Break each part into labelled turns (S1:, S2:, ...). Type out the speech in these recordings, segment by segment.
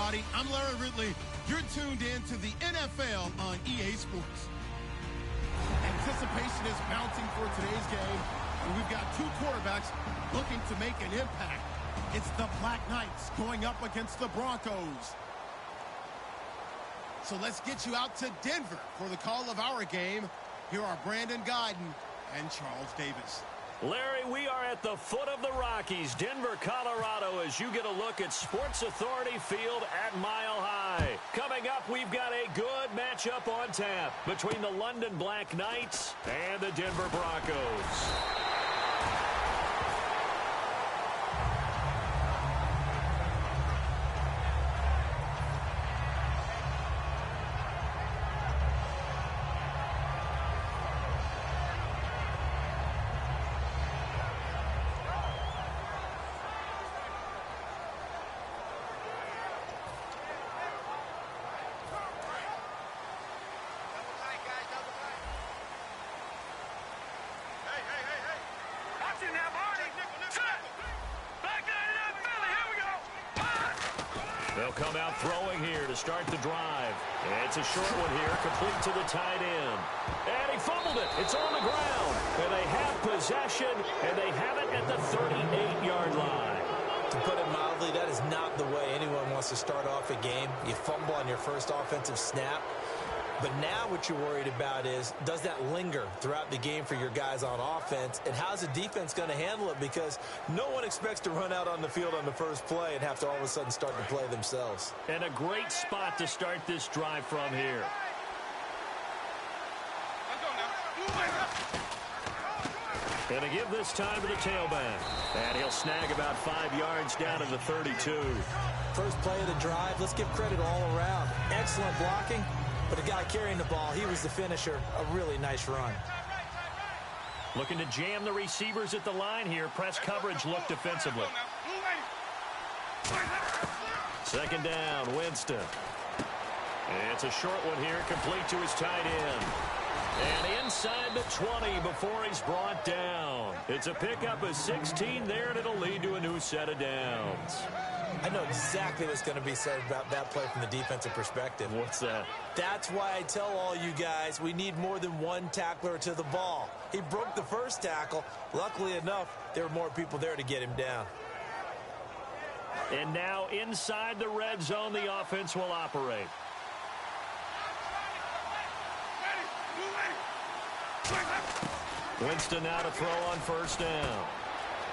S1: everybody. I'm Larry Ridley. You're tuned in to the NFL on EA Sports. Anticipation is mounting for today's game, and we've got two quarterbacks looking to make an impact. It's the Black Knights going up against the Broncos. So let's get you out to Denver for the call of our game. Here are Brandon Guyton and Charles Davis.
S2: Larry, we are at the foot of the Rockies, Denver, Colorado, as you get a look at Sports Authority Field at Mile High. Coming up, we've got a good matchup on tap between the London Black Knights and the Denver Broncos. They'll come out throwing here to start the drive. It's a short one here, complete to the tight end. And he fumbled it. It's on the ground. And they have possession, and they have it at the 38-yard line.
S3: To put it mildly, that is not the way anyone wants to start off a game. You fumble on your first offensive snap. But now what you're worried about is, does that linger throughout the game for your guys on offense? And how's the defense going to handle it? Because no one expects to run out on the field on the first play and have to all of a sudden start to play themselves.
S2: And a great spot to start this drive from here. Going to give this time to the tailback. And he'll snag about 5 yards down to the 32.
S3: First play of the drive, let's give credit all around. Excellent blocking. But the guy carrying the ball, he was the finisher. A really nice run.
S2: Looking to jam the receivers at the line here. Press coverage look defensively. Second down, Winston. And it's a short one here, complete to his tight end. And inside the 20 before he's brought down. It's a pickup of 16 there, and it'll lead to a new set of downs.
S3: I know exactly what's going to be said about that play from the defensive perspective.
S2: What's that?
S3: That's why I tell all you guys we need more than one tackler to the ball. He broke the first tackle. Luckily enough, there were more people there to get him down.
S2: And now inside the red zone, the offense will operate. Winston now to throw on first down.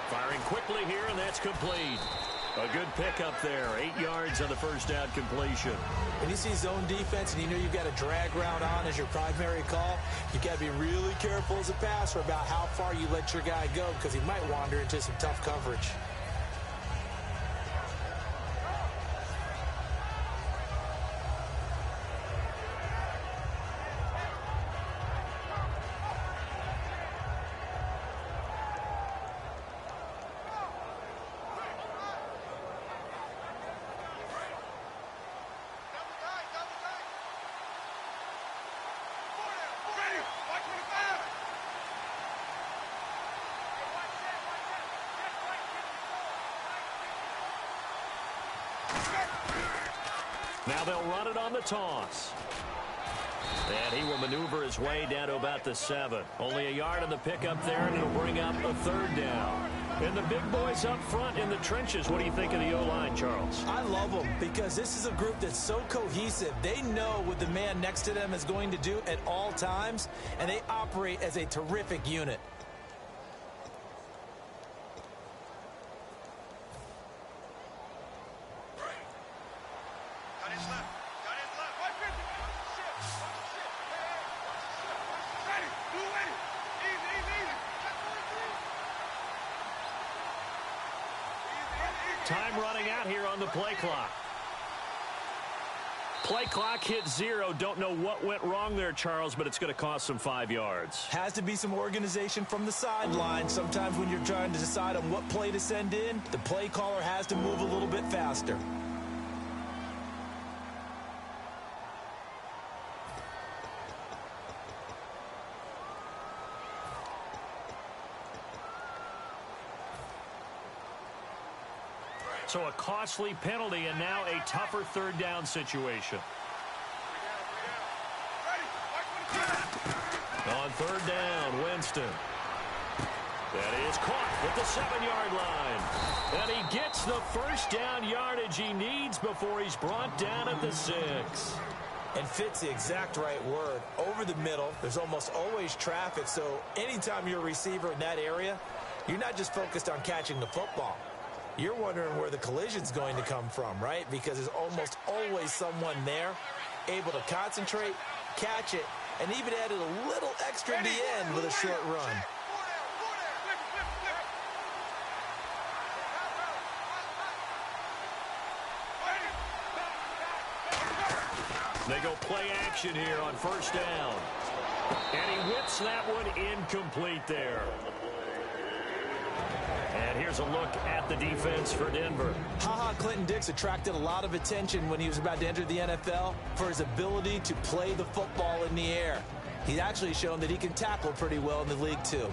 S2: Firing quickly here, and that's complete. A good pickup there. 8 yards on the first down completion.
S3: When you see zone defense and you know you've got a drag route on as your primary call, you've got to be really careful as a passer about how far you let your guy go because he might wander into some tough coverage.
S2: Now they'll run it on the toss. And he will maneuver his way down to about the 7. Only a yard on the pickup there, and it'll bring up a third down. And the big boys up front in the trenches. What do you think of the O-line, Charles?
S3: I love them because this is a group that's so cohesive. They know what the man next to them is going to do at all times, and they operate as a terrific unit.
S2: Time running out here on the play clock. Play clock hit 0. Don't know what went wrong there, Charles, but it's going to cost them 5 yards.
S3: Has to be some organization from the sideline. Sometimes when you're trying to decide on what play to send in, the play caller has to move a little bit faster.
S2: So a costly penalty and now a tougher third down situation. On third down, Winston. That is caught at the 7-yard line. And he gets the first down yardage he needs before he's brought down at the 6.
S3: And fits the exact right word. Over the middle, there's almost always traffic, so anytime you're a receiver in that area, you're not just focused on catching the football. You're wondering where the collision's going to come from, right? Because there's almost always someone there able to concentrate, catch it, and even added a little extra at the end with a short run.
S2: They go play action here on first down. And he whips that one incomplete there. And here's a look at the defense for Denver.
S3: Clinton Dix attracted a lot of attention when he was about to enter the NFL for his ability to play the football in the air. He's actually shown that he can tackle pretty well in the league, too.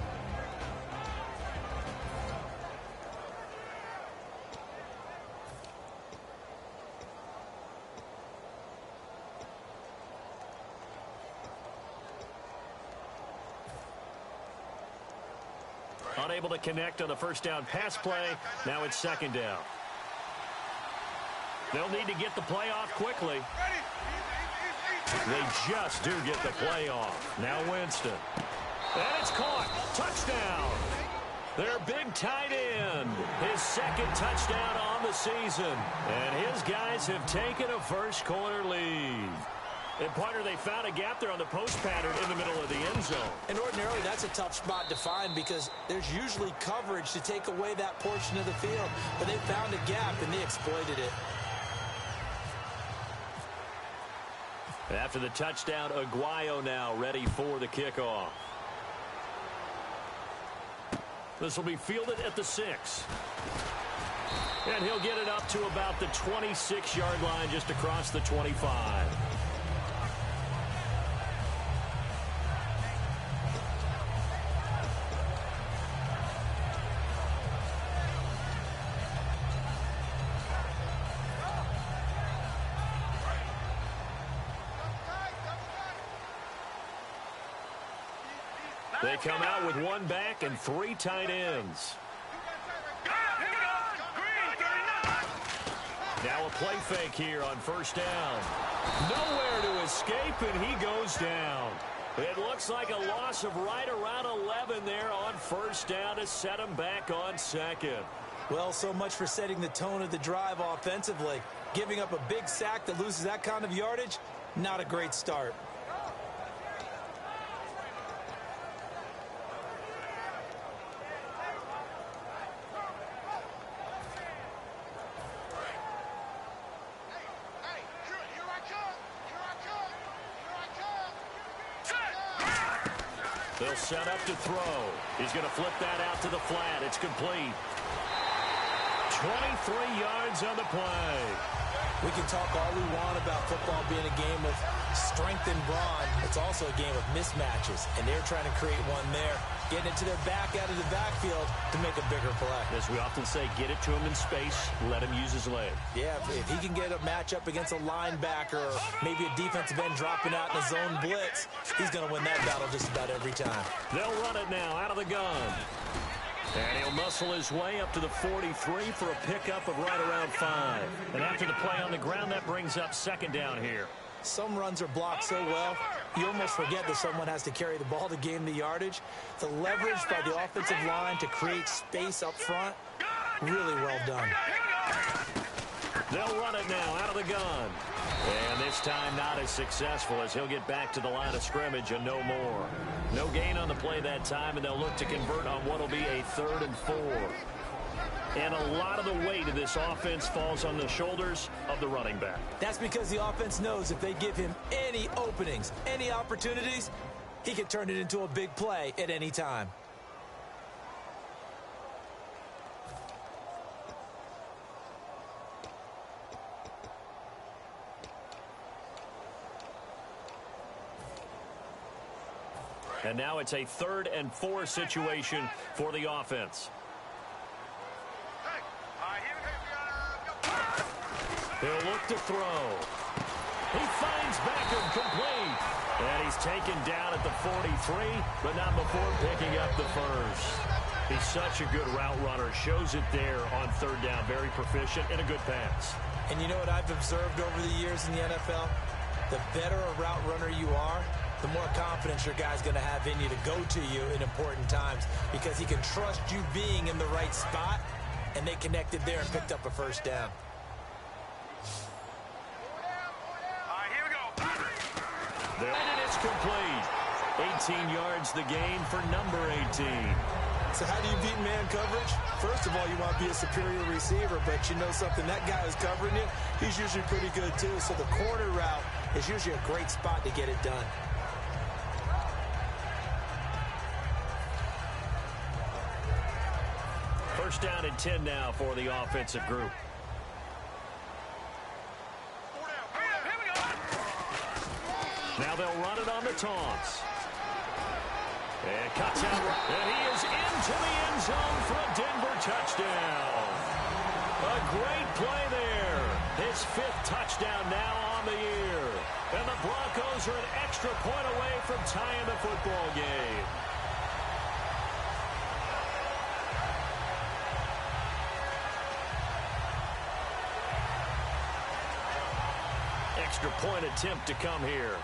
S2: Unable to connect on the first down pass play. Now it's second down. They'll need to get the play off quickly. They just do get the play off. Now Winston. And it's caught. Touchdown. Their big tight end. His second touchdown on the season. And his guys have taken a first quarter lead. And, partner, they found a gap there on the post pattern in the middle of the end zone.
S3: And ordinarily, that's a tough spot to find because there's usually coverage to take away that portion of the field. But they found a gap, and they exploited it.
S2: After the touchdown, Aguayo now ready for the kickoff. This will be fielded at the 6. And he'll get it up to about the 26-yard line, just across the 25. They come out with one back and 3 tight ends. Now a play fake here on first down. Nowhere to escape, and he goes down. It looks like a loss of right around 11 there on first down to set him back on second.
S3: Well, so much for setting the tone of the drive offensively. Giving up a big sack that loses that kind of yardage, not a great start.
S2: They'll set up to throw. He's going to flip that out to the flat. It's complete. 23 yards on the play.
S3: We can talk all we want about football being a game of strength and brawn. It's also a game of mismatches, and they're trying to create one there, getting it to their back out of the backfield to make a bigger play.
S2: As we often say, get it to him in space, let him use his leg.
S3: Yeah, if he can get a matchup against a linebacker or maybe a defensive end dropping out in a zone blitz, he's going to win that battle just about every time.
S2: They'll run it now out of the gun. And he'll muscle his way up to the 43 for a pickup of right around 5. And after the play on the ground, that brings up second down here.
S3: Some runs are blocked so well, you almost forget that someone has to carry the ball to gain the yardage. The leverage by the offensive line to create space up front, really well done.
S2: They'll run it now out of the gun. And this time not as successful as he'll get back to the line of scrimmage and no more. No gain on the play that time, and they'll look to convert on what will be a 3rd and 4. And a lot of the weight of this offense falls on the shoulders of the running back.
S3: That's because the offense knows if they give him any openings, any opportunities, he can turn it into a big play at any time.
S2: And now it's a 3rd and 4 situation for the offense. He'll look to throw. He finds Beckham complete. And he's taken down at the 43, but not before picking up the first. He's such a good route runner. Shows it there on third down. Very proficient and a good pass.
S3: And you know what I've observed over the years in the NFL? The better a route runner you are, the more confidence your guy's going to have in you to go to you in important times because he can trust you being in the right spot, and they connected there and picked up a first down.
S2: All right, here we go. And it's complete. 18 yards the gain for number 18.
S3: So how do you beat man coverage? First of all, you want to be a superior receiver, but you know something, that guy who's covering you, he's usually pretty good too. So the corner route is usually a great spot to get it done.
S2: First down and 10 now for the offensive group. Now they'll run it on the taunts. And cuts out, and he is into the end zone for a Denver touchdown. A great play there. His 5th touchdown now on the year. And the Broncos are an extra point away from tying the football game. Extra point attempt to come here.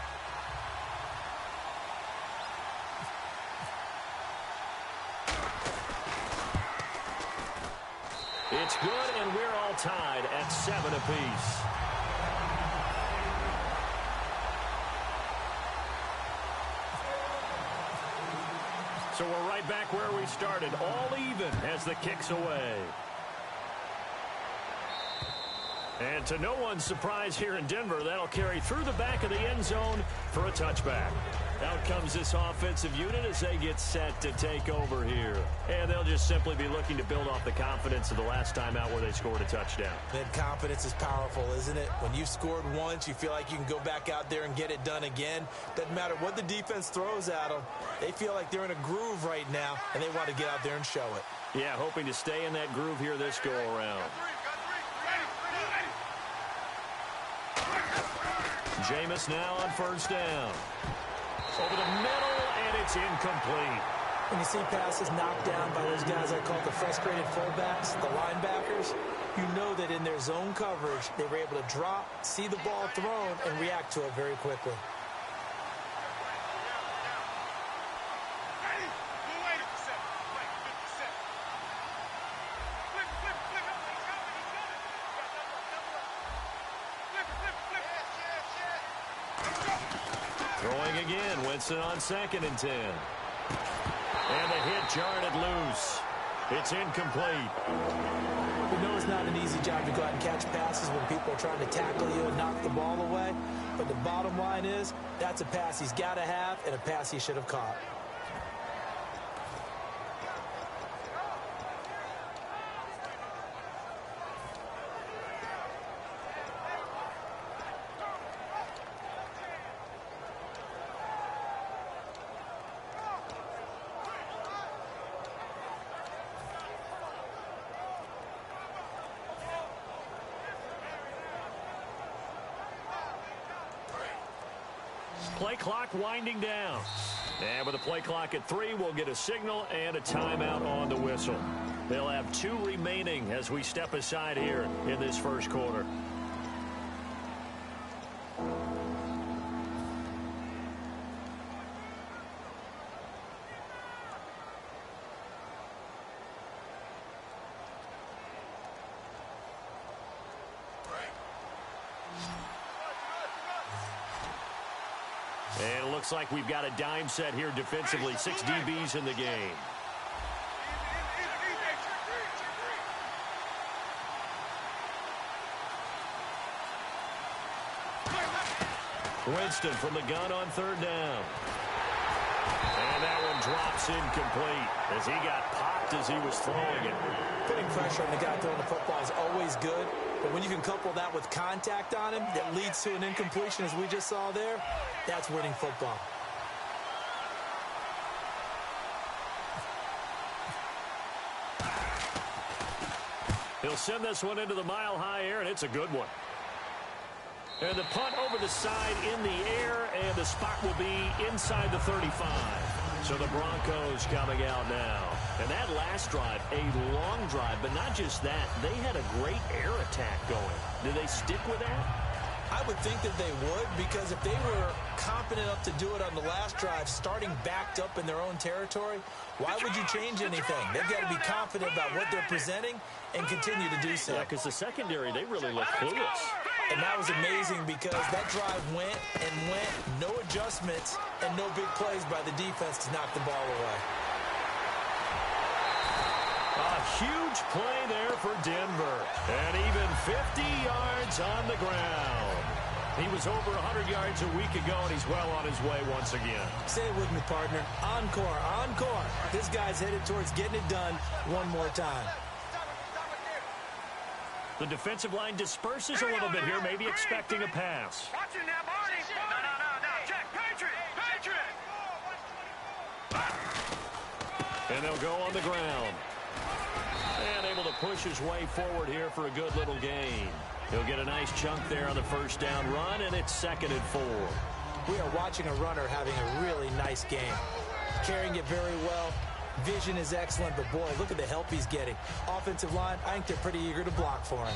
S2: It's good, and we're all tied at 7 apiece. So we're right back where we started, all even as the kick's away. And to no one's surprise here in Denver, that'll carry through the back of the end zone for a touchback. Out comes this offensive unit as they get set to take over here. And they'll just simply be looking to build off the confidence of the last time out where they scored a touchdown.
S3: That confidence is powerful, isn't it? When you've scored once, you feel like you can go back out there and get it done again. Doesn't matter what the defense throws at them. They feel like they're in a groove right now, and they want to get out there and show it.
S2: Yeah, hoping to stay in that groove here this go-around. Jameis now on first down. Over the middle, and it's incomplete.
S3: When you see passes knocked down by those guys I call the frustrated fullbacks, the linebackers, you know that in their zone coverage, they were able to drop, see the ball thrown, and react to it very quickly.
S2: Throwing again, Winston on 2nd and 10. And the hit jarred it loose. It's incomplete.
S3: We know it's not an easy job to go out and catch passes when people are trying to tackle you and knock the ball away. But the bottom line is, that's a pass he's got to have and a pass he should have caught.
S2: Play clock winding down. And with the play clock at 3, we'll get a signal and a timeout on the whistle. They'll have 2 remaining as we step aside here in this first quarter. And it looks like we've got a dime set here defensively. 6 DBs in the game. Winston from the gun on 3rd down. And that one drops incomplete as he got popped as he was throwing it.
S3: Putting pressure on the guy throwing the football is always good. But when you can couple that with contact on him that leads to an incompletion, as we just saw there, that's winning football.
S2: He'll send this one into the mile-high air, and it's a good one. And the punt over the side in the air, and the spot will be inside the 35. So the Broncos coming out now. And that last drive, a long drive, but not just that. They had a great air attack going. Do they stick with that?
S3: I would think that they would, because if they were confident enough to do it on the last drive, starting backed up in their own territory, why would you change anything? They've got to be confident about what they're presenting and continue to do so.
S2: Yeah, because the secondary, they really look clueless.
S3: And that was amazing because that drive went and went, no adjustments and no big plays by the defense to knock the ball away.
S2: A huge play there for Denver. And even 50 yards on the ground. He was over 100 yards a week ago, and he's well on his way once again.
S3: Say it with me, partner. Encore, encore. This guy's headed towards getting it done one more time.
S2: The defensive line disperses a little bit here, maybe expecting a pass.
S4: Watch it now, Barney. No. Check. Patriot.
S2: And they'll go on the ground. And able to push his way forward here for a good little gain. He'll get a nice chunk there on the first down run, and it's 2nd and 4.
S3: We are watching a runner having a really nice game. Carrying it very well. Vision is excellent, but boy, look at the help he's getting. Offensive line, I think they're pretty eager to block for him.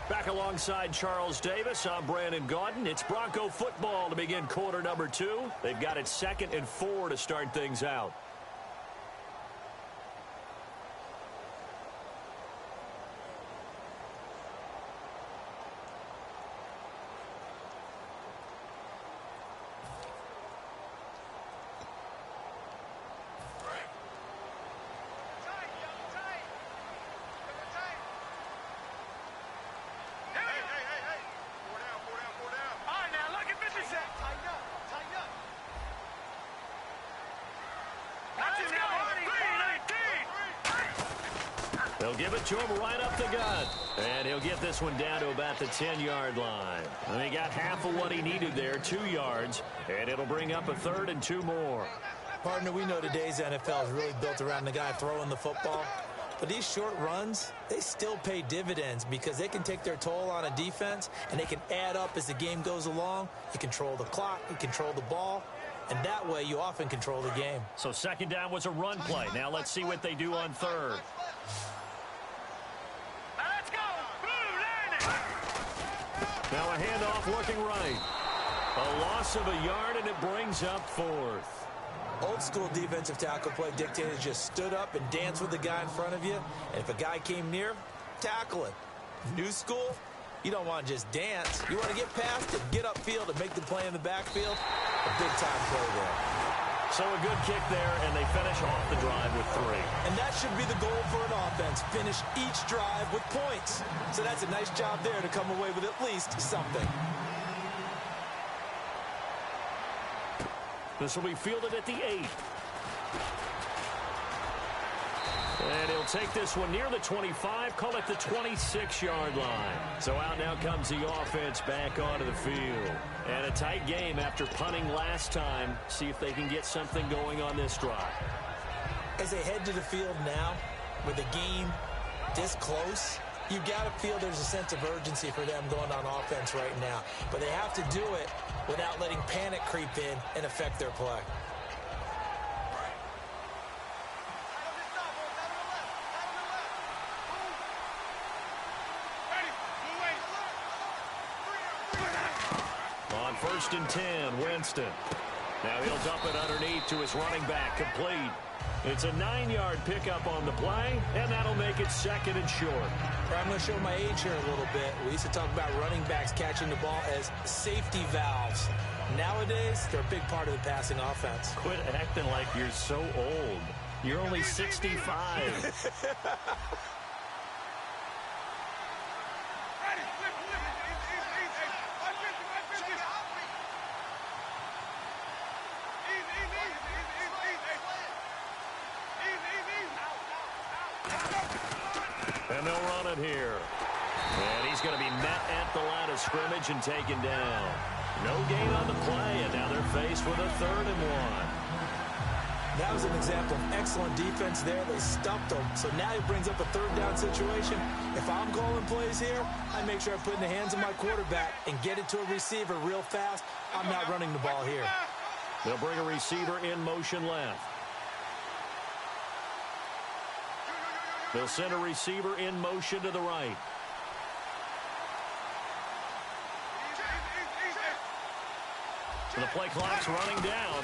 S2: Back alongside Charles Davis, I'm Brandon Gaudin. It's Bronco football to begin quarter number 2. They've got it 2nd and 4 to start things out. They'll give it to him right up the gut. And he'll get this one down to about the 10-yard line. And he got half of what he needed there, 2 yards. And it'll bring up a 3rd and 2 more.
S3: Partner, we know today's NFL is really built around the guy throwing the football. But these short runs, they still pay dividends because they can take their toll on a defense, and they can add up as the game goes along. You control the clock, you control the ball, and that way you often control the game.
S2: So 2nd down was a run play. Now let's see what they do on 3rd. Now a handoff looking right. A loss of a yard, and it brings up 4th.
S3: Old school defensive tackle play dictated just stood up and danced with the guy in front of you. And if a guy came near, tackle him. New school, you don't want to just dance. You want to get past it, get upfield, and make the play in the backfield. A big-time play there.
S2: So a good kick there, and they finish off the drive with 3.
S3: And that should be the goal for an offense. Finish each drive with points. So that's a nice job there to come away with at least something.
S2: This will be fielded at the 8. And he'll take this one near the 25, call it the 26-yard line. So out now comes the offense back onto the field. And a tight game after punting last time. See if they can get something going on this drive.
S3: As they head to the field now, with the game this close, you've got to feel there's a sense of urgency for them going on offense right now. But they have to do it without letting panic creep in and affect their play.
S2: On 1st and 10, Winston. Now he'll dump it underneath to his running back, complete. It's a 9-yard pickup on the play, and that'll make it 2nd and short.
S3: I'm going to show my age here a little bit. We used to talk about running backs catching the ball as safety valves. Nowadays, they're a big part of the passing offense.
S2: Quit acting like you're so old. You're only 65. And they'll run it here. And he's going to be met at the line of scrimmage and taken down. No gain on the play, and now they're faced with a 3rd and 1.
S3: That was an example of excellent defense there. They stumped him. So now he brings up a third down situation. If I'm calling plays here, I make sure I put it in the hands of my quarterback and get it to a receiver real fast. I'm not running the ball here.
S2: They'll bring a receiver in motion left. They'll send a receiver in motion to the right. The play clock's running down.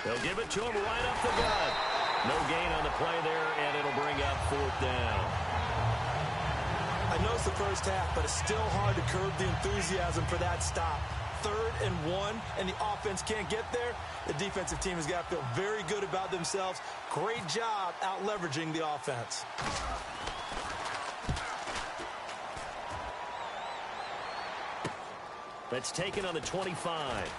S2: They'll give it to him right up the gut. No gain on the play there, and it'll bring up fourth down.
S3: I know it's the first half, but it's still hard to curb the enthusiasm for that stop. 3rd and 1, and the offense can't get there. The defensive team has got to feel very good about themselves. Great job out leveraging the offense.
S2: That's taken on the 25.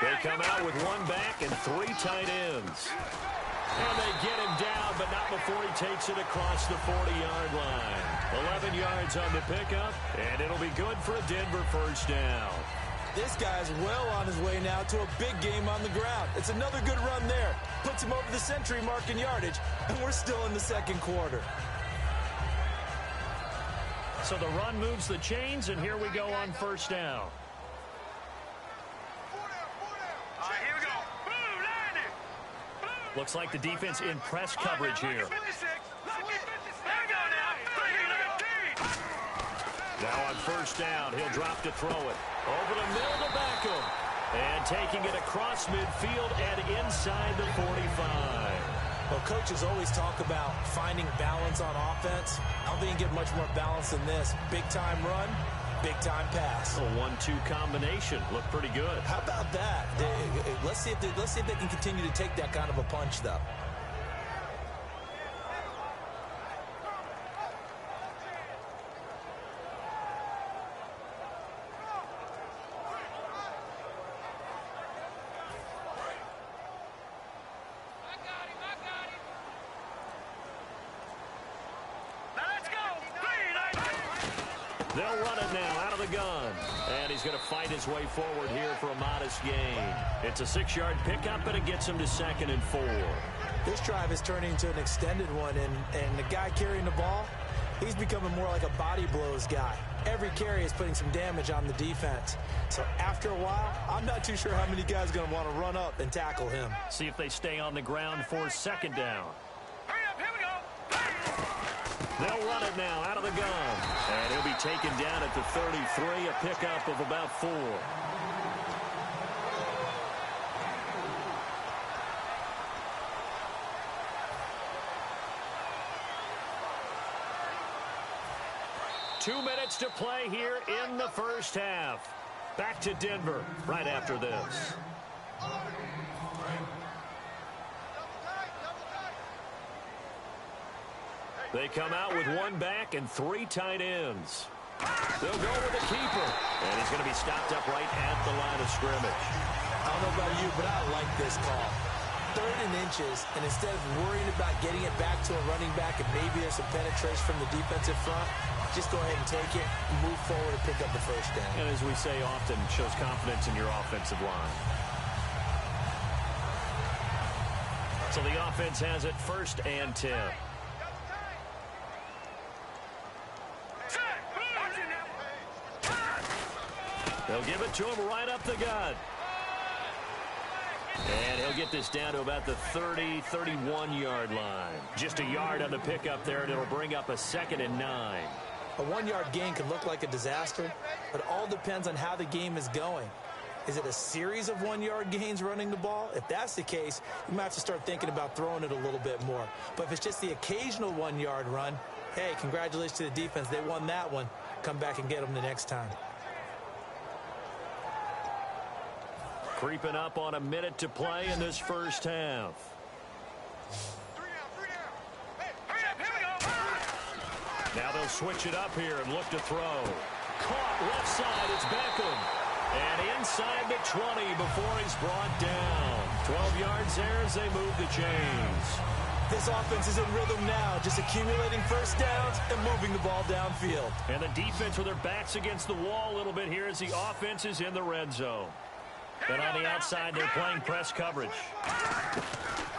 S2: They come out with one back and 3 tight ends. And they get him down, but not before he takes it across the 40-yard line. 11 yards on the pickup, and it'll be good for a Denver first down.
S3: This guy's well on his way now to a big game on the ground. It's another good run there. Puts him over the century mark in yardage, and we're still in the second quarter.
S2: So the run moves the chains, and here we go on first down. Looks like the defense in press coverage here. Now on first down, he'll drop to throw it. Over the middle to Beckham. And taking it across midfield and inside the 45.
S3: Well, coaches always talk about finding balance on offense. I don't think you can get much more balance than this. Big-time run, big-time pass.
S2: A 1-2 combination. Looked pretty good.
S3: How about that? Let's see if they can continue to take that kind of a punch, though.
S2: They'll run it now out of the gun. And he's going to fight his way forward here for a modest gain. It's a 6-yard pickup, and it gets him to 2nd and 4.
S3: This drive is turning into an extended one, and the guy carrying the ball, he's becoming more like a body blows guy. Every carry is putting some damage on the defense. So after a while, I'm not too sure how many guys are going to want to run up and tackle him.
S2: See if they stay on the ground for 2nd down. They'll run it now out of the gun. And he'll be taken down at the 33, a pickup of about 4. Two minutes to play here in the first half. Back to Denver right after this. They come out with one back and 3 tight ends. They'll go with the keeper. And he's going to be stopped up right at the line of scrimmage.
S3: I don't know about you, but I like this call. 3rd and inches, and instead of worrying about getting it back to a running back and maybe there's some penetration from the defensive front, just go ahead and take it, move forward, and pick up the first down.
S2: And as we say often, shows confidence in your offensive line. So the offense has it 1st and 10. They'll give it to him right up the gut. And he'll get this down to about the 30, 31-yard line. Just a yard on the pickup there, and it'll bring up a 2nd and 9.
S3: A 1-yard gain can look like a disaster, but it all depends on how the game is going. Is it a series of 1-yard gains running the ball? If that's the case, you might have to start thinking about throwing it a little bit more. But if it's just the occasional 1-yard run, hey, congratulations to the defense. They won that one. Come back and get them the next time.
S2: Creeping up on a minute to play in this first half. Now they'll switch it up here and look to throw. Caught left side. It's Beckham. And inside the 20 before he's brought down. 12 yards there as they move the chains.
S3: This offense is in rhythm now, just accumulating first downs and moving the ball downfield.
S2: And the defense with their backs against the wall a little bit here as the offense is in the red zone. And on the outside, they're playing press coverage.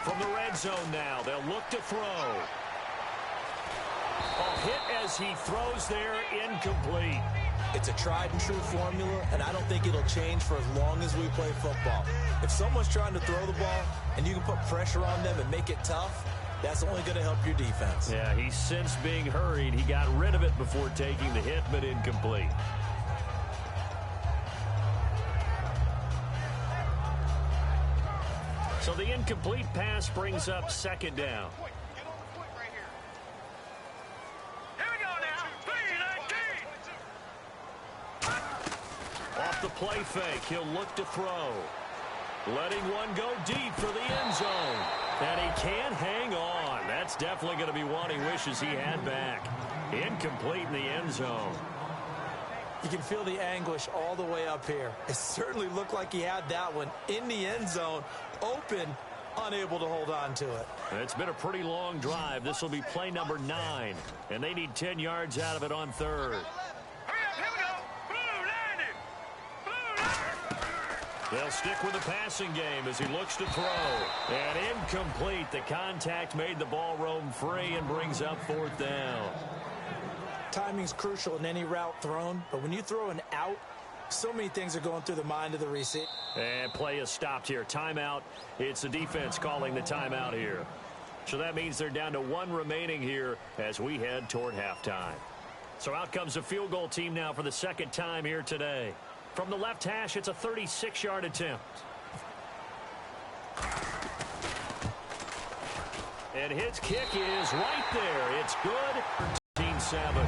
S2: From the red zone now, they'll look to throw. A hit as he throws there, incomplete.
S3: It's a tried and true formula, and I don't think it'll change for as long as we play football. If someone's trying to throw the ball and you can put pressure on them and make it tough, that's only going to help your defense.
S2: Yeah, he's since being hurried. He got rid of it before taking the hit, but incomplete. So the incomplete pass brings up second down. Off the play fake, he'll look to throw. Letting one go deep for the end zone. And he can't hang on. That's definitely going to be one he wishes he had back. Incomplete in the end zone.
S3: You can feel the anguish all the way up here. It certainly looked like he had that one in the end zone, open, unable to hold on to it.
S2: It's been a pretty long drive. This will be play number 9, and they need 10 yards out of it on third. They'll stick with the passing game as he looks to throw. And incomplete. The contact made the ball roam free and brings up fourth down.
S3: Timing's crucial in any route thrown, but when you throw an out, so many things are going through the mind of the receiver.
S2: And play is stopped here. Timeout. It's the defense calling the timeout here. So that means they're down to 1 remaining here as we head toward halftime. So out comes the field goal team now for the second time here today. From the left hash, it's a 36-yard attempt. And his kick is right there. It's good. 13-7.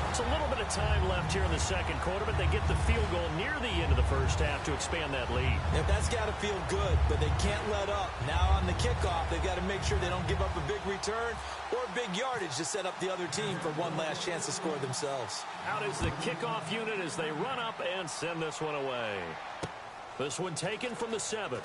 S2: It's a little bit of time left here in the second quarter, but they get the field goal near the end of the first half to expand that lead.
S3: Yeah, that's got to feel good, but they can't let up. Now on the kickoff, they've got to make sure they don't give up a big return or big yardage to set up the other team for one last chance to score themselves.
S2: Out is the kickoff unit as they run up and send this one away. This one taken from the 7.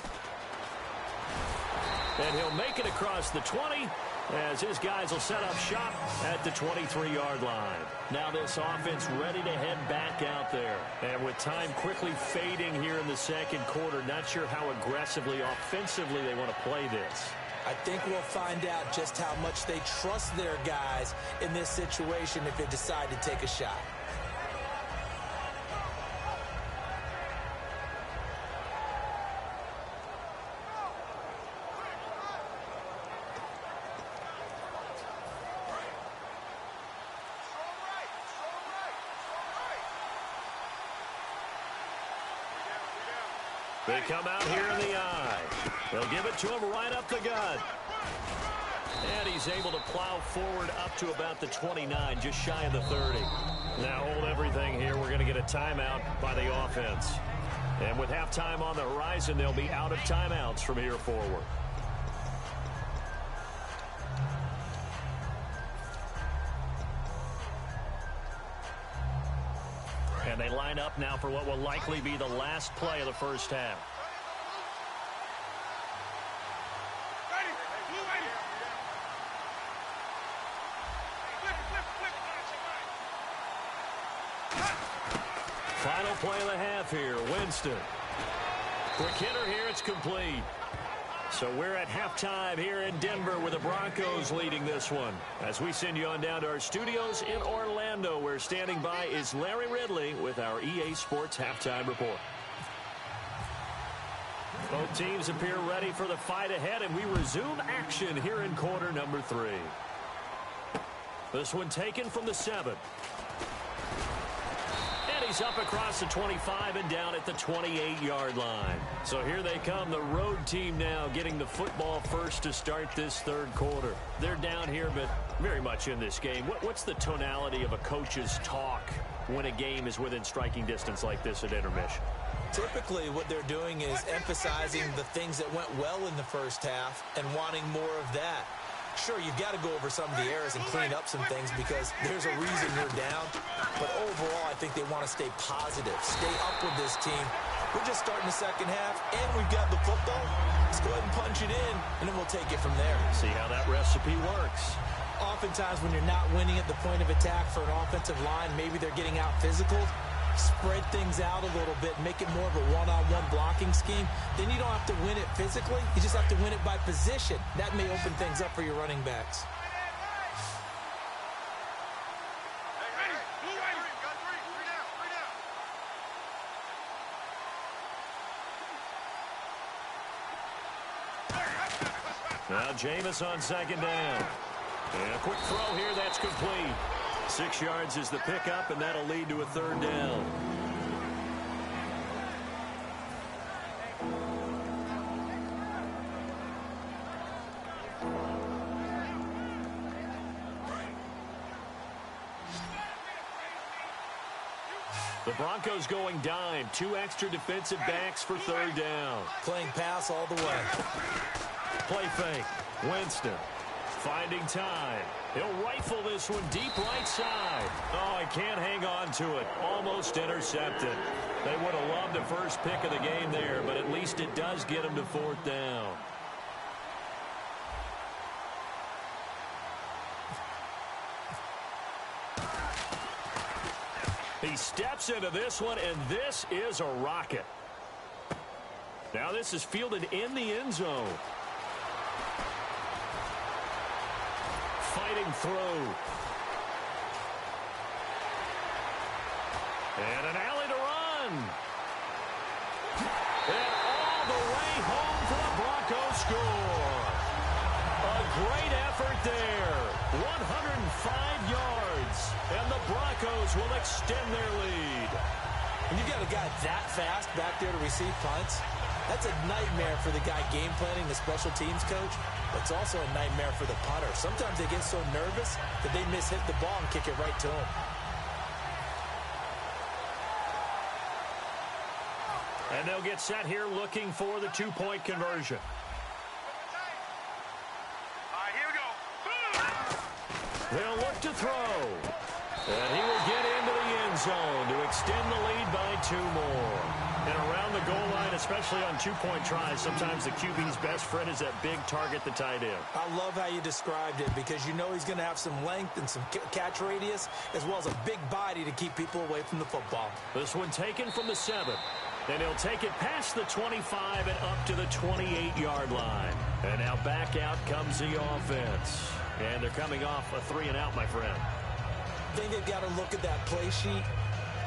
S2: And he'll make it across the 20 as his guys will set up shop at the 23-yard line. Now this offense ready to head back out there. And with time quickly fading here in the second quarter, not sure how aggressively, offensively they want to play this.
S3: I think we'll find out just how much they trust their guys in this situation if they decide to take a shot.
S2: They come out here in the eye. They'll give it to him right up the gut. And he's able to plow forward up to about the 29, just shy of the 30. Now hold everything here. We're going to get a timeout by the offense. And with halftime on the horizon, they'll be out of timeouts from here forward. And they line up now for what will likely be the last play of the first half. Final play of the half here. Winston. Quick hitter here. It's complete. So we're at halftime here in Denver with the Broncos leading this one. As we send you on down to our studios in Orlando, where standing by is Larry Ridley with our EA Sports Halftime Report. Both teams appear ready for the fight ahead, and we resume action here in quarter number 3. This one taken from the 7. He's up across the 25 and down at the 28-yard line. So here they come, the road team now getting the football first to start this third quarter. They're down here, but very much in this game. What's the tonality of a coach's talk when a game is within striking distance like this at intermission?
S3: Typically, what they're doing is emphasizing the things that went well in the first half and wanting more of that. Sure, you've got to go over some of the errors and clean up some things because there's a reason you're down. But overall, I think they want to stay positive, stay up with this team. We're just starting the second half, and we've got the football. Let's go ahead and punch it in, and then we'll take it from there.
S2: See how that recipe works.
S3: Oftentimes, when you're not winning at the point of attack for an offensive line, maybe they're getting out physical. Spread things out a little bit, make it more of a one-on-one blocking scheme. Then you don't have to win it physically. You just have to win it by position. That may open things up for your running backs.
S2: Now Jameis on second down. And a quick throw here, that's complete. 6 yards is the pickup, and that'll lead to a third down. The Broncos going dime. 2 extra defensive backs for third down.
S3: Playing pass all the way.
S2: Play fake. Winston finding time. He'll rifle this one deep right side. Oh, he can't hang on to it. Almost intercepted. They would have loved the first pick of the game there, but at least it does get him to fourth down. He steps into this one, and this is a rocket. Now this is fielded in the end zone. Fighting through. And an alley to run. And all the way home for the Broncos score. A great effort there. 105 yards. And the Broncos will extend their lead.
S3: When you've got a guy that fast back there to receive punts, that's a nightmare for the guy game planning, the special teams coach. But it's also a nightmare for the punter. Sometimes they get so nervous that they miss-hit the ball and kick it right to him.
S2: And they'll get set here looking for the two-point conversion.
S4: All right, here we go.
S2: They'll look to throw. And he will get into the end zone to extend the lead by 2 more. And around the goal line, especially on two-point tries, sometimes the QB's best friend is that big target, the tight end.
S3: I love how you described it because you know he's going to have some length and some catch radius as well as a big body to keep people away from the football.
S2: This one taken from the 7. And he'll take it past the 25 and up to the 28-yard line. And now back out comes the offense. And they're coming off a 3-and-out, my friend.
S3: I think they've got to look at that play sheet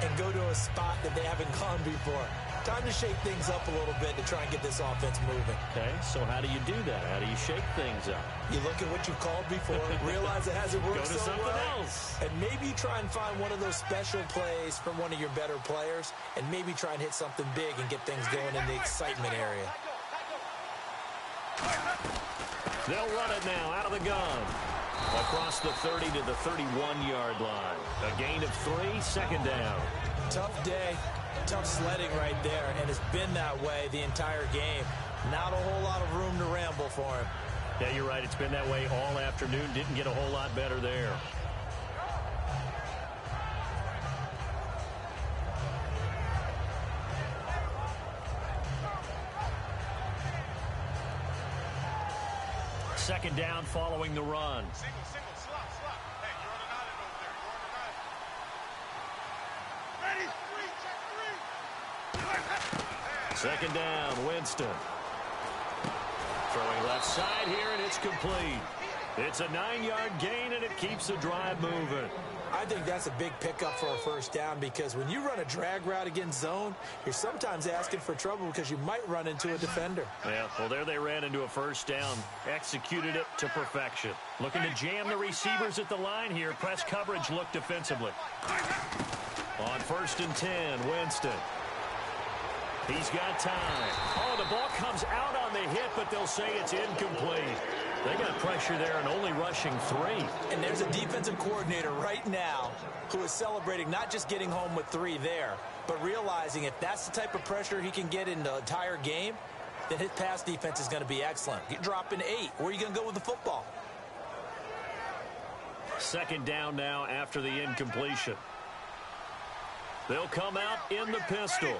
S3: and go to a spot that they haven't gone before. Time to shake things up a little bit to try and get this offense moving.
S2: Okay, so how do you do that? How do you shake things up?
S3: You look at what you've called before, realize it hasn't worked
S2: Go to
S3: so
S2: something
S3: well,
S2: else.
S3: and maybe you try and find one of those special plays from one of your better players, and maybe try and hit something big and get things going in the excitement area.
S2: They'll run it now out of the gun. Across the 30 to the 31-yard line. A gain of 3, second down.
S3: Tough day, tough sledding right there, and it's been that way the entire game. Not a whole lot of room to ramble for him.
S2: Yeah, you're right. It's been that way all afternoon. Didn't get a whole lot better there. Second down following the run.
S4: Single, slot. Hey, you're on an island over there. You're on an island. Ready? 3, check 3.
S2: Second down, Winston. Throwing left side here, and it's complete. It's a 9-yard gain, and it keeps the drive moving.
S3: I think that's a big pickup for a first down because when you run a drag route against zone, you're sometimes asking for trouble because you might run into a defender.
S2: Yeah, well, there they ran into a first down. Executed it to perfection. Looking to jam the receivers at the line here. Press coverage look defensively. On 1st and 10, Winston. He's got time. Oh, the ball comes out on the hit, but they'll say it's incomplete. They got pressure there and only rushing 3.
S3: And there's a defensive coordinator right now who is celebrating not just getting home with 3 there, but realizing if that's the type of pressure he can get in the entire game, then his pass defense is going to be excellent. You're dropping 8. Where are you going to go with the football?
S2: Second down now after the incompletion. They'll come out in the pistol.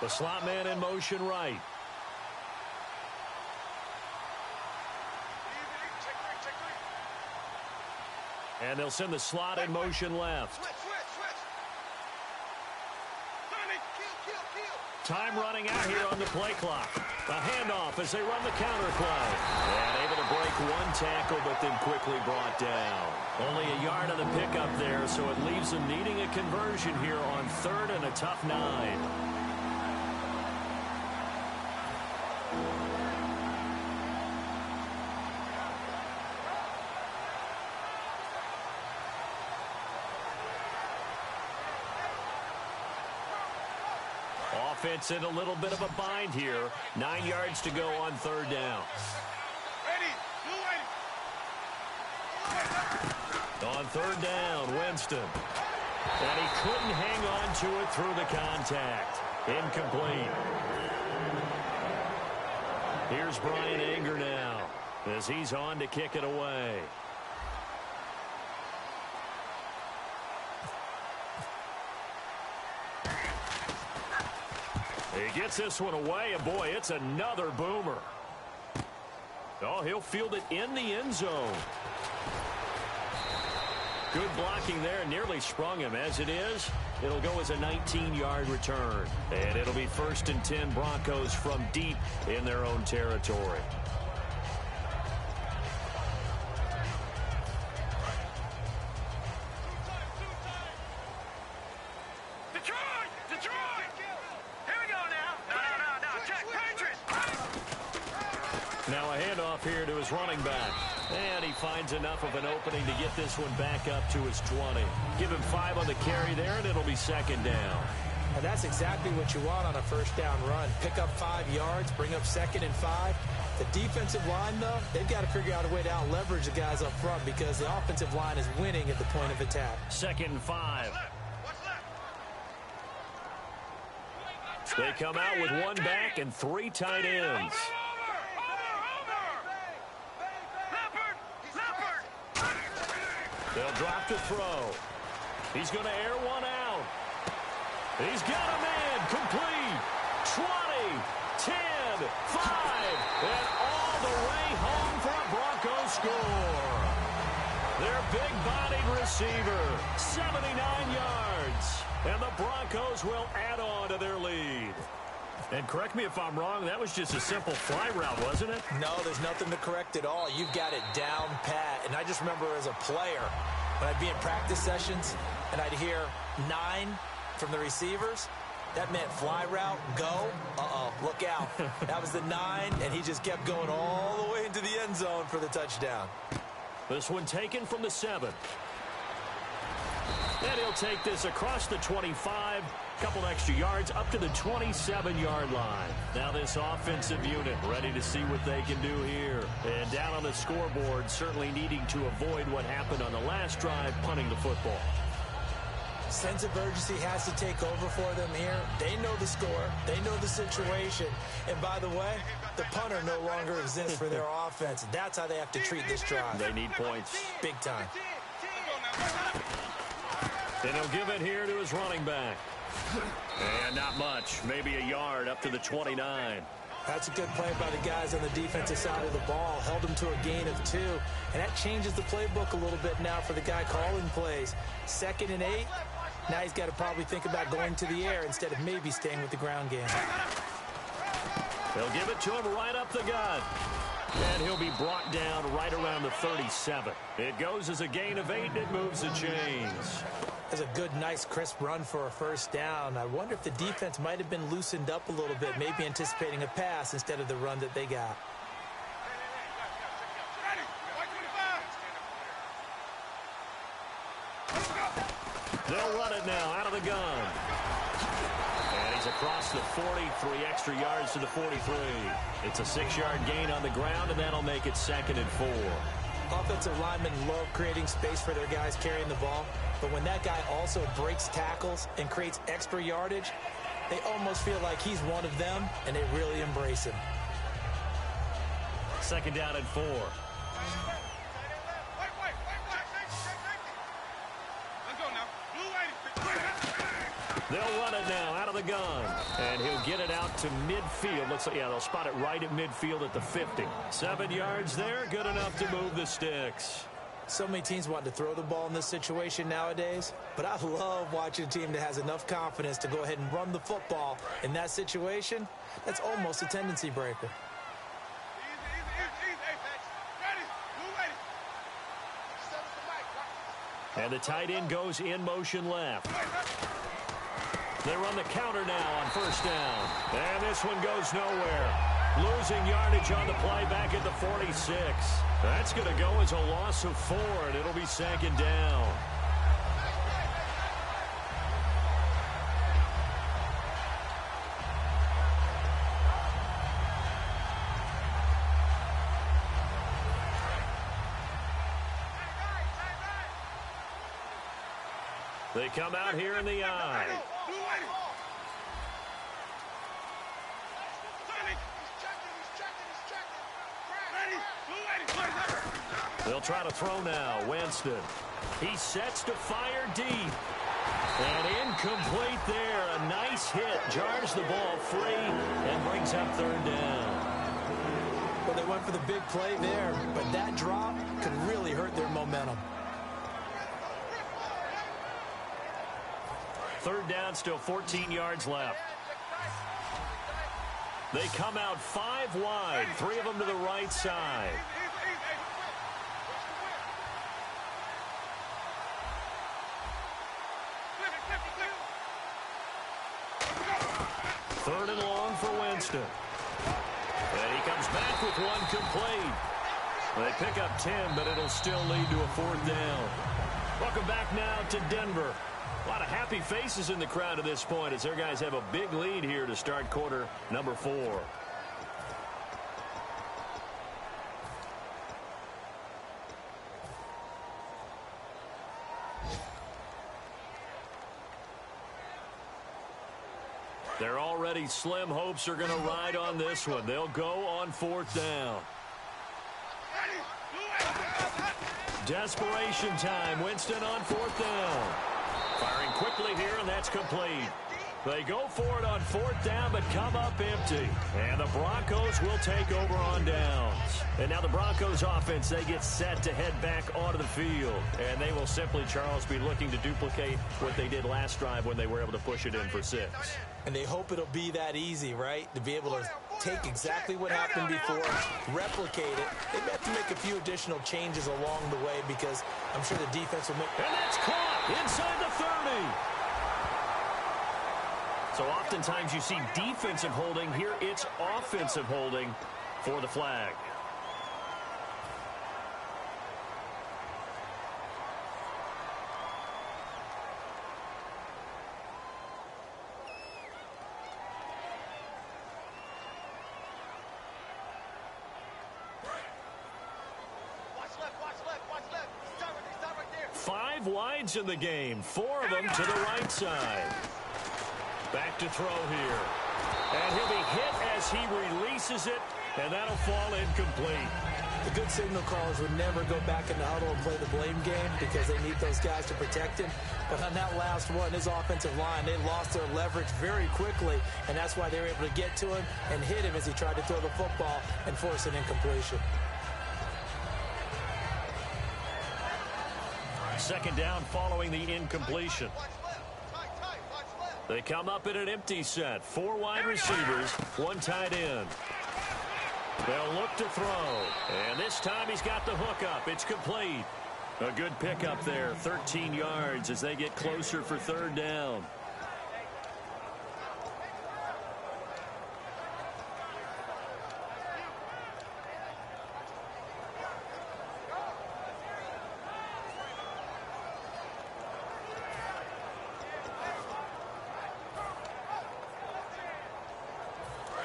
S2: The slot man in motion right. And they'll send the slot in motion left. Time running out here on the play clock. A handoff as they run the counter play. And able to break 1 tackle, but then quickly brought down. Only a yard of the pickup there, so it leaves them needing a conversion here on 3rd and a tough 9. Offense in a little bit of a bind here. 9 yards to go on 3rd down. On 3rd down, Winston. And he couldn't hang on to it through the contact. Incomplete. Here's Brian Anger now as he's on to kick it away. He gets this one away, and boy, it's another boomer. Oh, he'll field it in the end zone. Good blocking there, nearly sprung him. As it is, it'll go as a 19-yard return. And it'll be 1st and 10 Broncos from deep in their own territory. Now a handoff here to his running back. And he finds enough of an opening to get this one back up to his 20. Give him 5 on the carry there, and it'll be 2nd down.
S3: And that's exactly what you want on a 1st down run. Pick up 5 yards, bring up 2nd and 5. The defensive line, though, they've got to figure out a way to out-leverage the guys up front because the offensive line is winning at the point of attack.
S2: 2nd and 5. They come out with 1 back and 3 tight ends. They'll drop to throw. He's going to air one out. He's got him in. Complete. 20, 10, 5. And all the way home for a Broncos score. Their big-bodied receiver, 79 yards. And the Broncos will add on to their lead. And correct me if I'm wrong, that was just a simple fly route, wasn't it?
S3: No, there's nothing to correct at all. You've got it down pat. And I just remember as a player, when I'd be in practice sessions and I'd hear 9 from the receivers, that meant fly route, go, look out. That was the 9, and he just kept going all the way into the end zone for the touchdown.
S2: This one taken from the 7. And he'll take this across the 25, couple extra yards up to the 27-yard line. Now this offensive unit ready to see what they can do here. And down on the scoreboard, certainly needing to avoid what happened on the last drive, punting the football.
S3: Sense of urgency has to take over for them here. They know the score. They know the situation. And by the way, the punter no longer exists for their offense. That's how they have to treat this drive.
S2: They need points.
S3: Big time.
S2: And he'll give it here to his running back. And not much. Maybe a yard up to the 29.
S3: That's a good play by the guys on the defensive side of the ball. Held them to a gain of 2. And that changes the playbook a little bit now for the guy calling plays. 2nd and 8. Now he's got to probably think about going to the air instead of maybe staying with the ground game.
S2: They'll give it to him right up the gut. And he'll be brought down right around the 37. It goes as a gain of 8, and it moves the chains.
S3: That's a good, nice, crisp run for a 1st down. I wonder if the defense might have been loosened up a little bit, maybe anticipating a pass instead of the run that they got. They'll
S2: run it now out of the gun. And he's across the 40, 3 extra yards to the 43. It's a 6-yard gain on the ground, and that'll make it 2nd and 4.
S3: Offensive linemen love creating space for their guys carrying the ball, but when that guy also breaks tackles and creates extra yardage, they almost feel like he's one of them, and they really embrace him.
S2: 2nd down and 4. They'll run it now out of the gun. And he'll get it out to midfield. Looks like, yeah, they'll spot it right at midfield at the 50. 7 yards there, good enough to move the sticks.
S3: So many teams want to throw the ball in this situation nowadays, but I love watching a team that has enough confidence to go ahead and run the football in that situation. That's almost a tendency breaker.
S2: And the tight end goes in motion left. They run the counter now on 1st down. And this one goes nowhere. Losing yardage on the play back at the 46. That's going to go as a loss of 4, and it'll be 2nd down. They come out here in the eye. They'll try to throw now. Winston. He sets to fire deep. And incomplete there. A nice hit. Jars the ball free and brings up 3rd down.
S3: Well, they went for the big play there, but that drop could really hurt their momentum.
S2: 3rd down, still 14 yards left. They come out 5 wide, 3 of them to the right side. Third and long for Winston. And he comes back with one complete. They pick up 10, but it'll still lead to a 4th down. Welcome back now to Denver. A lot of happy faces in the crowd at this point as their guys have a big lead here to start quarter number 4. Their already slim hopes are going to ride on this one. They'll go on 4th down. Desperation time. Winston on 4th down. Firing quickly here, and that's complete. They go for it on 4th down, but come up empty. And the Broncos will take over on downs. And now the Broncos offense, they get set to head back onto the field. And they will simply, Charles, be looking to duplicate what they did last drive when they were able to push it in for 6.
S3: And they hope it'll be that easy, right? To be able to take exactly what happened before, replicate it. They may have to make a few additional changes along the way because I'm sure the defense will make...
S2: And that's caught inside the 30. So oftentimes you see defensive holding. Here it's offensive holding for the flag. Five wides in the game, 4 of them to the right side. Back to throw here. And he'll be hit as he releases it, and that'll fall incomplete.
S3: The good signal callers would never go back in the huddle and play the blame game because they need those guys to protect him. But on that last one, his offensive line, they lost their leverage very quickly, and that's why they were able to get to him and hit him as he tried to throw the football and force an incompletion.
S2: 2nd down following the incompletion. They come up in an empty set. 4 wide receivers, 1 tight end. They'll look to throw. And this time he's got the hook up. It's complete. A good pickup there. 13 yards as they get closer for 3rd down.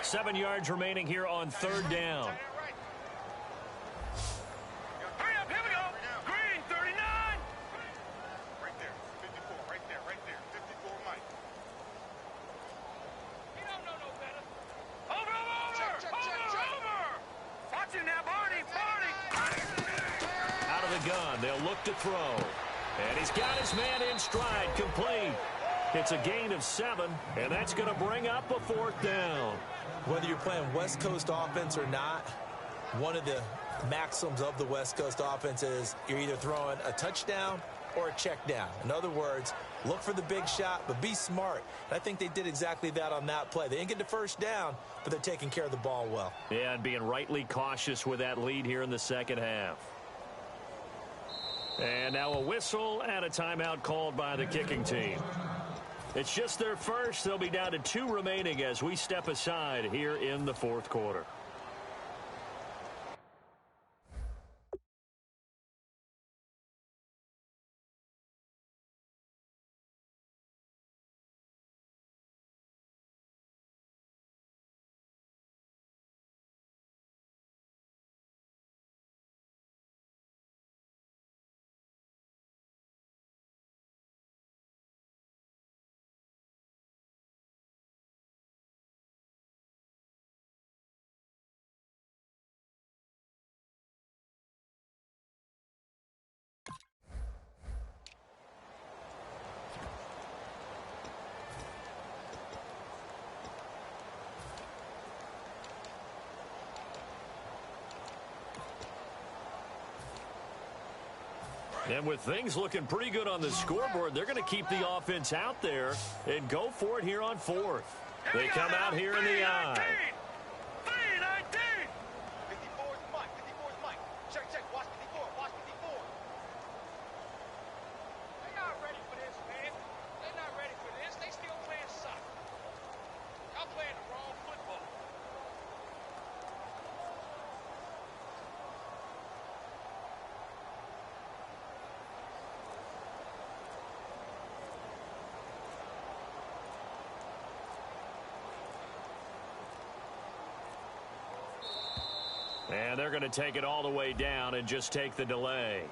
S2: 7 yards remaining here on 3rd down.
S4: Hurry up, here we go. Green, 39. Right there, 54, right there, 54, Mike. He don't know no better. Over. Watch him now, Barney.
S2: Out of the gun, they'll look to throw. And he's got his man in stride, complete. It's a gain of 7, and that's going to bring up a 4th down.
S3: Whether you're playing West Coast offense or not, one of the maxims of the West Coast offense is you're either throwing a touchdown or a check down. In other words, look for the big shot, but be smart. And I think they did exactly that on that play. They didn't get the first down, but they're taking care of the ball well.
S2: Yeah, and being rightly cautious with that lead here in the second half. And now a whistle and a timeout called by the kicking team. It's just their first. They'll be down to 2 remaining as we step aside here in the 4th quarter. And with things looking pretty good on the scoreboard, they're going to keep the offense out there and go for it here on 4th. They come out here in the I.
S4: 54 is Mike. 54 is Mike. Check. Watch 54. Watch 54. They're not ready for this, man. They're not ready for this. They still playing soccer. Y'all playing the wrong football.
S2: And they're going to take it all the way down and just take the delay.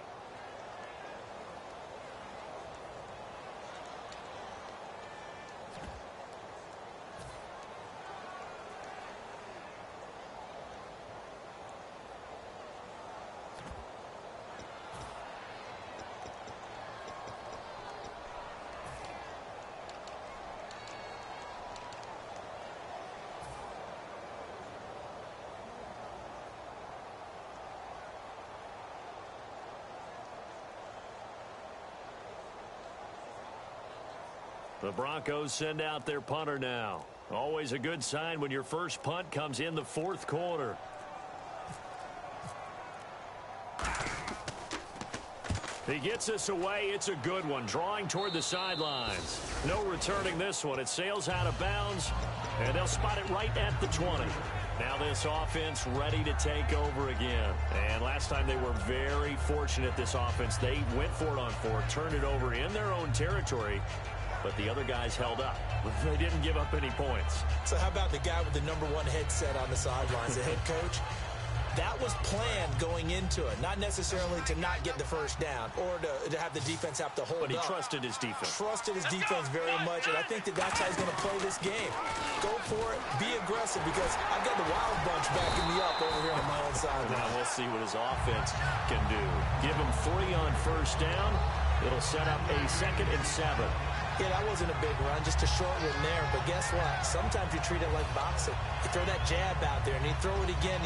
S2: The Broncos send out their punter now. Always a good sign when your first punt comes in the 4th quarter. He gets this away. It's a good one. Drawing toward the sidelines. No returning this one. It sails out of bounds, and they'll spot it right at the 20. Now this offense ready to take over again. And last time they were very fortunate, this offense. They went for it on 4th, turned it over in their own territory, but the other guys held up. They didn't give up any points.
S3: So how about the guy with the #1 headset on the sidelines, the head coach? That was planned going into it, not necessarily to not get the first down or to have the defense have to hold up.
S2: But he trusted his defense.
S3: Trusted his defense very much, and I think that's how he's going to play this game. Go for it, be aggressive, because I've got the Wild Bunch backing me up over here on my own side.
S2: Now we'll see what his offense can do. Give him 3 on first down. It'll set up a 2nd and 7.
S3: Yeah, that wasn't a big run, just a short one there. But guess what? Sometimes you treat it like boxing. You throw that jab out there, and you throw it again,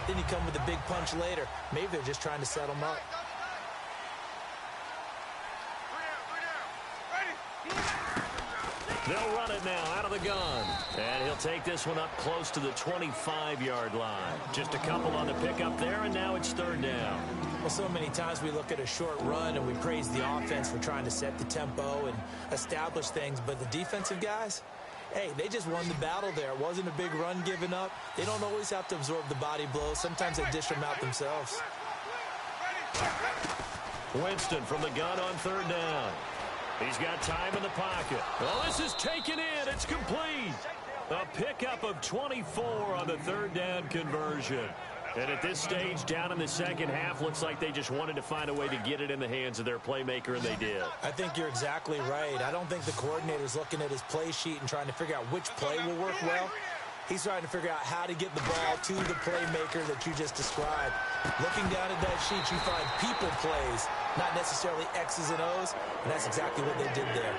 S3: then you come with a big punch later. Maybe they're just trying to set them up.
S2: They'll run it now out of the gun. And he'll take this one up close to the 25-yard line. Just a couple on the pickup there, and now it's 3rd down.
S3: Well, so many times we look at a short run and we praise the offense for trying to set the tempo and establish things. But the defensive guys, hey, they just won the battle there. It wasn't a big run given up. They don't always have to absorb the body blows. Sometimes they dish them out themselves.
S2: Winston from the gun on 3rd down. He's got time in the pocket. Well, this is taken in. It's complete. A pickup of 24 on the third down conversion. And at this stage, down in the second half, looks like they just wanted to find a way to get it in the hands of their playmaker, and they did.
S3: I think you're exactly right. I don't think the coordinator's looking at his play sheet and trying to figure out which play will work well. He's trying to figure out how to get the ball to the playmaker that you just described. Looking down at that sheet, you find people plays, not necessarily X's and O's, and that's exactly what they did there.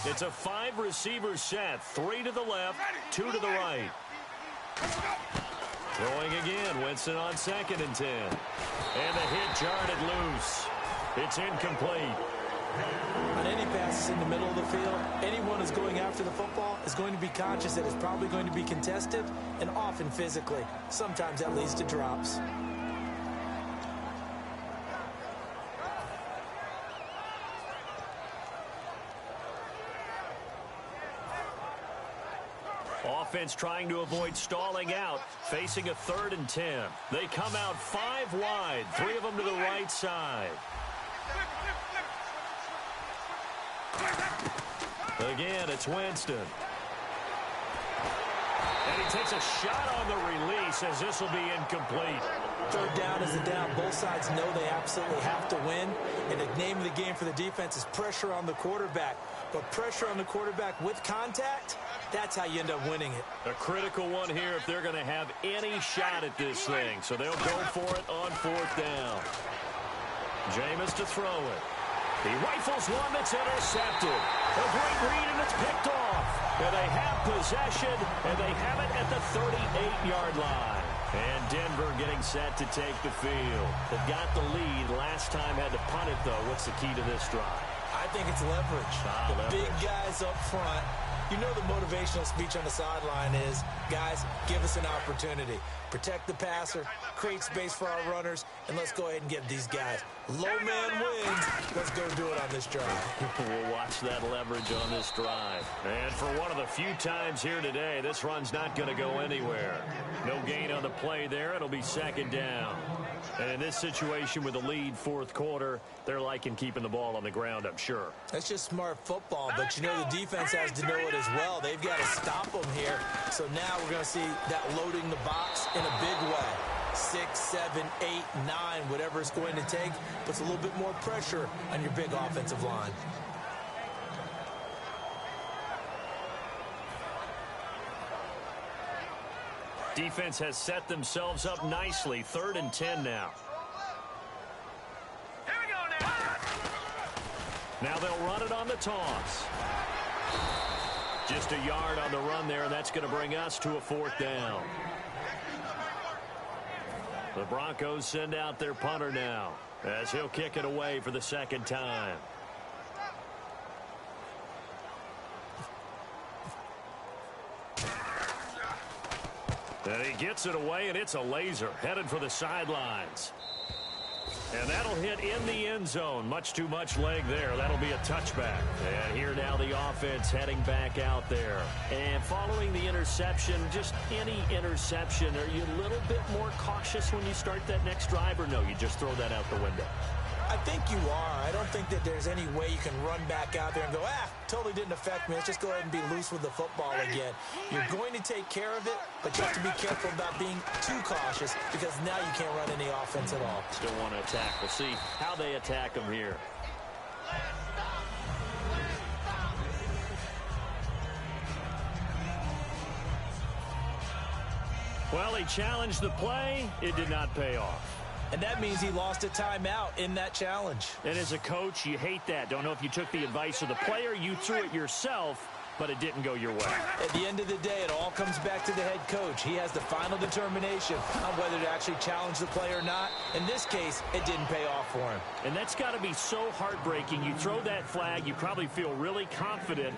S2: It's a 5-receiver set. 3 to the left, 2 to the right. Throwing again. Winston on 2nd and 10. And the hit jarred it loose. It's incomplete.
S3: On any passes in the middle of the field, anyone who's going after the football is going to be conscious that it's probably going to be contested, and often physically. Sometimes that leads to drops.
S2: Offense trying to avoid stalling out, facing a 3rd and 10. They come out 5 wide, 3 of them to the right side. Again, it's Winston. And he takes a shot on the release as this will be incomplete.
S3: 3rd down is a down. Both sides know they absolutely have to win. And the name of the game for the defense is pressure on the quarterback. But pressure on the quarterback with contact, that's how you end up winning it.
S2: A critical one here if they're going to have any shot at this thing. So they'll go for it on 4th down. Jameis to throw it. He rifles one that's intercepted. A great read, and it's picked off. And they have possession, and they have it at the 38-yard line. And Denver getting set to take the field. They've got the lead. Last time had to punt it, though. What's the key to this drive?
S3: I think it's leverage.
S2: Leverage.
S3: Big guys up front. You know the motivational speech on the sideline is, guys, give us an opportunity. Protect the passer, create space for our runners, and let's go ahead and get these guys. Low man wins. Let's go do it on this drive.
S2: We'll watch that leverage on this drive. And for one of the few times here today, this run's not going to go anywhere. No gain on the play there. It'll be 2nd down. And in this situation with the lead 4th quarter, they're liking keeping the ball on the ground, I'm sure.
S3: That's just smart football, but you know the defense has to know it as well. They've got to stop them here. So now we're going to see that loading the box in a big way. 6, 7, 8, 9, whatever it's going to take, puts a little bit more pressure on your big offensive line.
S2: Defense has set themselves up nicely. 3rd and 10 now.
S4: Here we go now.
S2: Now they'll run it on the toss. Just a yard on the run there, and that's going to bring us to a 4th down. The Broncos send out their punter now as he'll kick it away for the 2nd time. And he gets it away, and it's a laser headed for the sidelines. And that'll hit in the end zone. Much too much leg there. That'll be a touchback. And here now the offense heading back out there. And following the interception, just any interception, are you a little bit more cautious when you start that next drive, or no, you just throw that out the window?
S3: I think you are. I don't think that there's any way you can run back out there and go, totally didn't affect me. Let's just go ahead and be loose with the football again. You're going to take care of it, but you have to be careful about being too cautious because now you can't run any offense at all.
S2: Still want to attack. We'll see how they attack them here. Well, he challenged the play. It did not pay off.
S3: And that means he lost a timeout in that challenge.
S2: And as a coach, you hate that. Don't know if you took the advice of the player, you threw it yourself, but it didn't go your way.
S3: At the end of the day, it all comes back to the head coach. He has the final determination on whether to actually challenge the play or not. In this case, it didn't pay off for him.
S2: And that's got to be so heartbreaking. You throw that flag, you probably feel really confident,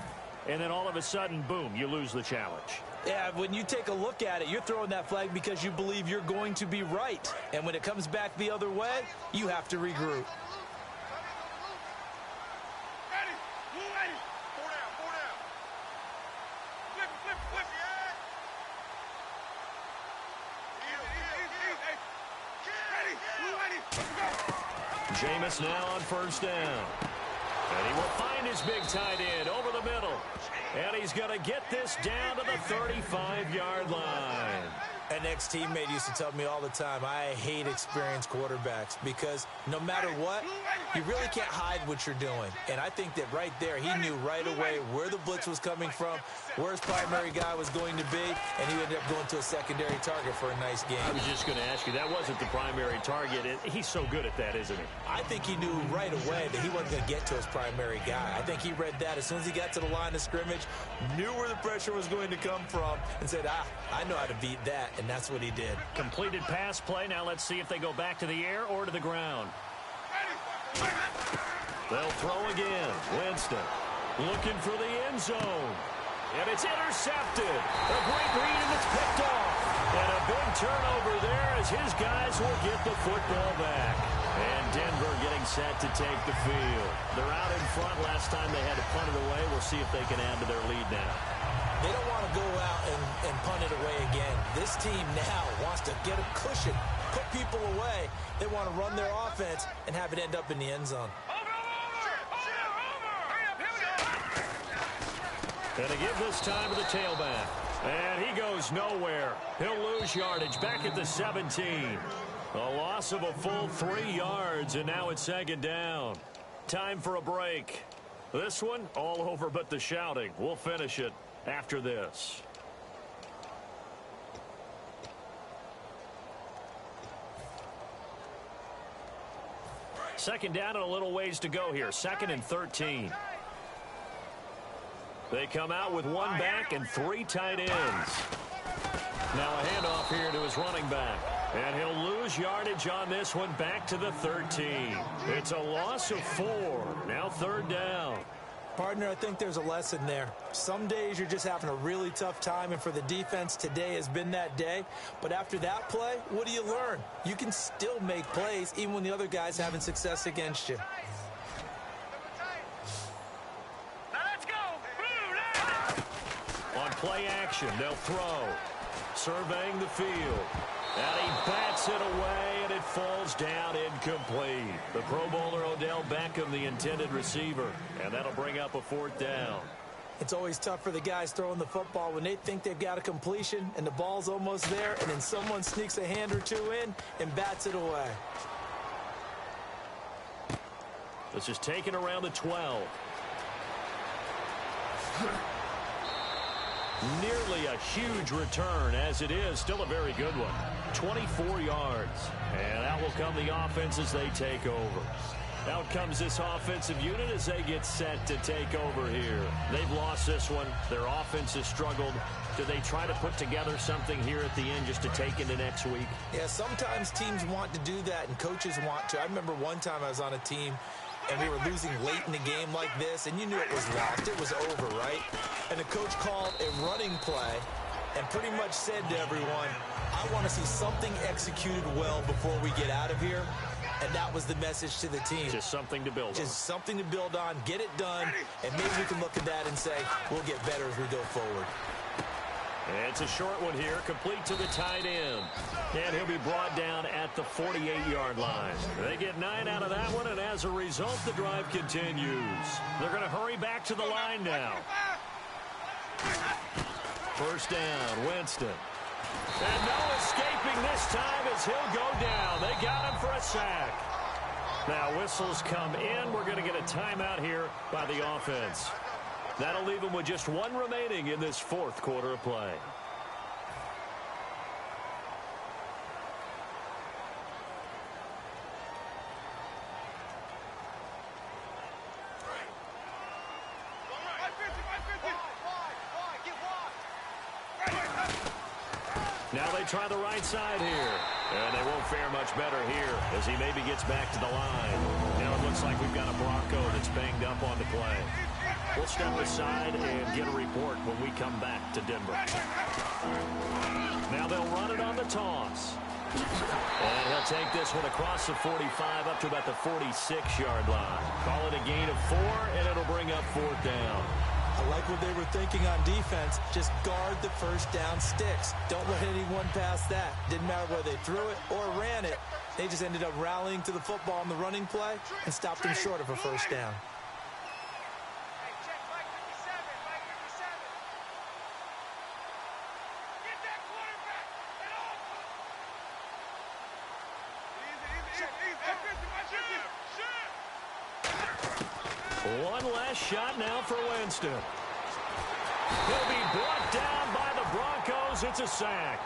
S2: and then all of a sudden, boom, you lose the challenge.
S3: Yeah, when you take a look at it, you're throwing that flag because you believe you're going to be right. And when it comes back the other way, you have to regroup.
S4: Ready. 4 down.
S2: Jameis now on first down. And he will find his big tight end over the middle. And he's going to get this down to the 35-yard line.
S3: An ex-teammate used to tell me all the time, I hate experienced quarterbacks because no matter what, you really can't hide what you're doing. And I think that right there, he knew right away where the blitz was coming from, where his primary guy was going to be, and he ended up going to a secondary target for a nice game.
S2: I was just going to ask you, that wasn't the primary target. He's so good at that, isn't he?
S3: I think he knew right away that he wasn't going to get to his primary guy. I think he read that as soon as he got to the line of scrimmage, knew where the pressure was going to come from, and said, I know how to beat that. And that's what he did.
S2: Completed pass play. Now let's see if they go back to the air or to the ground. They'll throw again. Winston looking for the end zone. And it's intercepted. A great read, and it's picked off. And a big turnover there as his guys will get the football back. And Denver getting set to take the field. They're out in front. Last time they had to punt it away. We'll see if they can add to their lead now.
S3: They don't want to go out and punt it away again. This team now wants to get a cushion, put people away. They want to run their offense and have it end up in the end zone.
S2: And to give this time to the tailback. And he goes nowhere. He'll lose yardage back at the 17. A loss of a full 3 yards, and now it's second down. Time for a break. This one, all over but the shouting. We'll finish it after this. Second down and a little ways to go here. 2nd and 13. They come out with one back and 3 tight ends. Now a handoff here to his running back. And he'll lose yardage on this one back to the 13. It's a loss of 4. Now 3rd down.
S3: Partner, I think there's a lesson there. Some days you're just having a really tough time, and for the defense, today has been that day. But after that play, what do you learn? You can still make plays even when the other guy's having success against you.
S2: On play action, they'll throw. Surveying the field. And he bats it away, and it falls down incomplete. The Pro Bowler Odell Beckham, the intended receiver. And that'll bring up a 4th down.
S3: It's always tough for the guys throwing the football when they think they've got a completion and the ball's almost there, and then someone sneaks a hand or two in and bats it away.
S2: This is taken around the 12. Nearly a huge return, as it is still a very good one. 24 yards. And out will come the offense as they take over. Out comes this offensive unit as they get set to take over here. They've lost this one. Their offense has struggled. Do they try to put together something here at the end just to take into next week?
S3: Yeah, sometimes teams want to do that, and coaches want to. I remember one time I was on a team, and we were losing late in the game like this, and you knew it was lost. It was over, right? And the coach called a running play and pretty much said to everyone, I want to see something executed well before we get out of here. And that was the message to the team.
S2: Just something to build on.
S3: Just something to build on, get it done, and maybe we can look at that and say, we'll get better as we go forward.
S2: It's a short one here, complete to the tight end. And he'll be brought down at the 48-yard line. They get 9 out of that one, and as a result, the drive continues. They're going to hurry back to the line now. First down, Winston. And no escaping this time as he'll go down. They got him for a sack. Now whistles come in. We're going to get a timeout here by the offense. That'll leave them with just 1 remaining in this 4th quarter of play. Now they try the right side here. And they won't fare much better here as he maybe gets back to the line. Now it looks like we've got a Bronco that's banged up on the play. We'll step aside and get a report when we come back to Denver. Now they'll run it on the toss. And he'll take this one across the 45 up to about the 46-yard line. Call it a gain of 4, and it'll bring up 4th down.
S3: I like what they were thinking on defense. Just guard the first down sticks. Don't let anyone pass that. Didn't matter whether they threw it or ran it. They just ended up rallying to the football on the running play and stopped them short of a first down.
S4: Hey, check Mike 57, Mike 57. Get that quarterback and off him.
S2: One last shot now for Winston. He'll be brought down by the Broncos. It's a sack.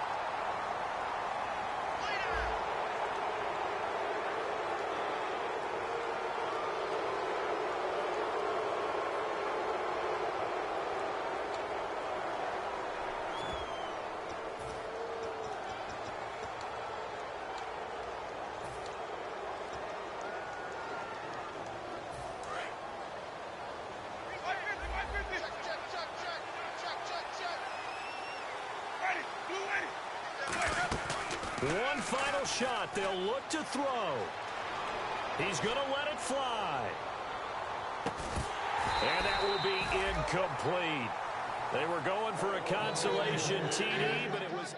S2: One final shot. They'll look to throw. He's going to let it fly. And that will be incomplete. They were going for a consolation TD, but it was...